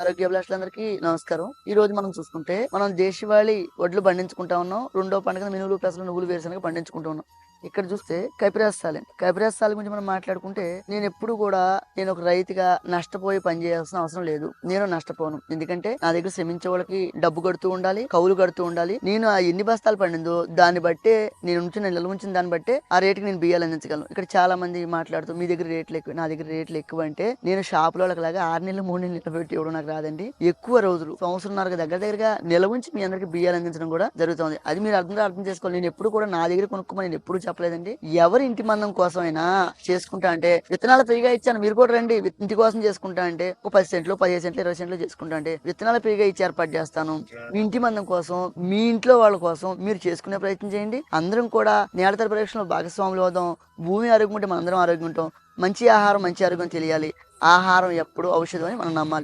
ఆరోగ్యాభిలాషులందరికీ నమస్కారం. ఈ రోజు మనం చూసుకుంటే, మనం దేశవాళీ వడ్లు పండించుకుంటా ఉన్నాం. రెండో పంటగా మినుములు, పెసలు, నువ్వులు, వేరుశనగ పండించుకుంటూ ఉన్నాం. ఇక్కడ చూస్తే కైపిరాసాలు. కైపిరాసాల గురించి మనం మాట్లాడుకుంటే, నేనెప్పుడు కూడా నేనొక రైతుగా నష్టపోయి పని చేయాల్సిన అవసరం లేదు. నేను నష్టపోను. ఎందుకంటే నా దగ్గర శ్రమించే వాళ్ళకి డబ్బు కడుతూ ఉండాలి, కౌలు కడుతూ ఉండాలి. నేను ఆ ఎన్ని బస్తాలు పండిందో దాన్ని బట్టే నిల్వ ఉంచిన దాన్ని బట్టే ఆ రేటుకి నేను బియ్యాలు అందించగలను. ఇక్కడ చాలా మంది మాట్లాడుతూ మీ దగ్గర రేట్లు ఎక్కువ, నా దగ్గర రేట్లు ఎక్కువ అంటే నేను షాపులో లాగా 6 నెలలు 3 నెలలు నిలబెట్టి ఇవ్వడం నాకు రాదండి. ఎక్కువ రోజులు సంవత్సరంన్నర దగ్గరగా నిల్వ ఉంచి మీ అందరికి బియ్యాలు అందించడం కూడా జరుగుతుంది. అది మీరు అర్థం చేసుకోవాలి. నేను ఎప్పుడు కూడా నా దగ్గర కొనుక్కోమని నేను ఎప్పుడు చెప్పలేదండి. ఎవరి ఇంటి మందం కోసమైనా చేసుకుంటా అంటే విత్తనాలు ఫ్రీగా ఇచ్చాను, మీరు కూడా రండి ఇంటి కోసం చేసుకుంటా అంటే ఒక 10 సెంట్లు 15 సెంట్లు 20 సెంట్లు చేసుకుంటా అంటే విత్తనాలు ఫ్రీగా ఇచ్చి ఏర్పాటు చేస్తాను. మీ ఇంటి మందం కోసం, మీ ఇంట్లో వాళ్ళ కోసం మీరు చేసుకునే ప్రయత్నం చేయండి. అందరం కూడా నేలతడి పరీక్షలో భాగస్వాములు అవుదాం. భూమి ఆరోగ్యం ఉంటే మనందరం ఆరోగ్యం ఉంటాం. మంచి ఆహారం మంచి ఆరోగ్యం తెలియాలి. ఆహారం ఎప్పుడు ఔషధం అని మనం నమ్మాలి.